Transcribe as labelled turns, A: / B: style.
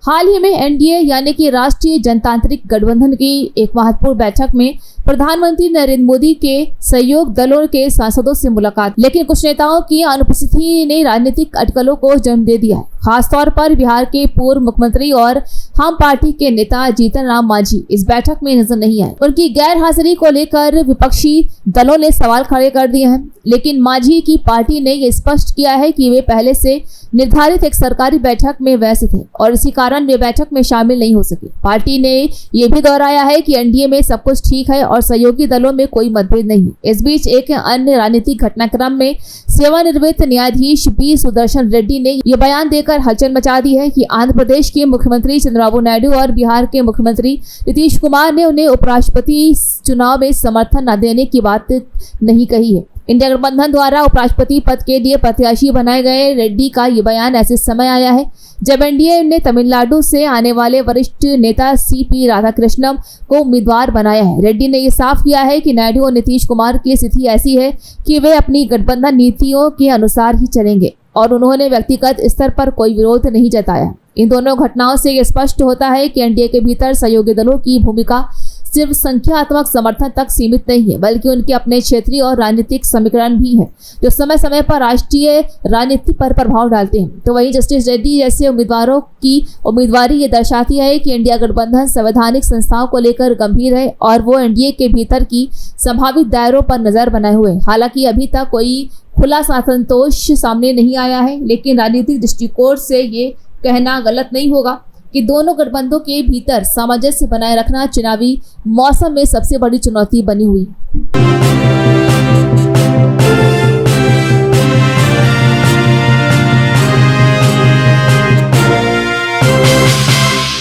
A: हाल ही में एनडीए यानी कि राष्ट्रीय जनतांत्रिक गठबंधन की एक महत्वपूर्ण बैठक में प्रधानमंत्री नरेंद्र मोदी के सहयोग दलों के सांसदों से मुलाकात, लेकिन कुछ नेताओं की अनुपस्थिति ने राजनीतिक अटकलों को जन्म दे दिया है। खासतौर पर बिहार के पूर्व मुख्यमंत्री और हम पार्टी के नेता जीतन राम मांझी इस बैठक में नजर नहीं आए। उनकी गैर हाजिरी को लेकर विपक्षी दलों ने सवाल खड़े कर दिए हैं, लेकिन मांझी की पार्टी ने यह स्पष्ट किया है कि वे पहले से निर्धारित एक सरकारी बैठक में व्यस्त थे और इसी कारण वे बैठक में शामिल नहीं हो सके। पार्टी ने यह भी दोहराया है कि एनडीए में सब कुछ ठीक है और सहयोगी दलों में कोई मतभेद नहीं है। इस बीच एक अन्य राजनीतिक घटनाक्रम में सेवानिवृत्त न्यायाधीश बी सुदर्शन रेड्डी ने यह बयान देकर हलचल मचा दी है कि आंध्र प्रदेश के मुख्यमंत्री चंद्रबाबू नायडू और बिहार के मुख्यमंत्री नीतीश कुमार ने उन्हें उपराष्ट्रपति चुनाव में समर्थन न देने की बात नहीं कही है। इंडिया गठबंधन द्वारा उपराष्ट्रपति पद के लिए प्रत्याशी बनाए गए रेड्डी का ये बयान ऐसे समय आया है जब एनडीए ने तमिलनाडु से आने वाले वरिष्ठ नेता सीपी राधाकृष्णन को उम्मीदवार बनाया है। रेड्डी ने यह साफ किया है कि नायडू और नीतीश कुमार की स्थिति ऐसी है कि वे अपनी गठबंधन नीतियों के अनुसार ही चलेंगे और उन्होंने व्यक्तिगत स्तर पर कोई विरोध नहीं जताया। इन दोनों घटनाओं से यह स्पष्ट होता है कि एनडीए के भीतर सहयोगी दलों की भूमिका सिर्फ संख्यात्मक समर्थन तक सीमित नहीं है, बल्कि उनके अपने क्षेत्रीय और राजनीतिक समीकरण भी हैं जो समय समय पर राष्ट्रीय राजनीति पर प्रभाव डालते हैं। तो वहीं जस्टिस रेड्डी जैसे उम्मीदवारों की उम्मीदवारी ये दर्शाती है कि इंडिया गठबंधन संवैधानिक संस्थाओं को लेकर गंभीर है और वो एनडीए के भीतर की संभावित दायरों पर नजर बनाए हुए। हालांकि अभी तक कोई खुला असंतोष सामने नहीं आया है, लेकिन राजनीतिक दृष्टिकोण से ये कहना गलत नहीं होगा कि दोनों गठबंधनों के भीतर सामंजस्य बनाए रखना चुनावी मौसम में सबसे बड़ी चुनौती बनी हुई।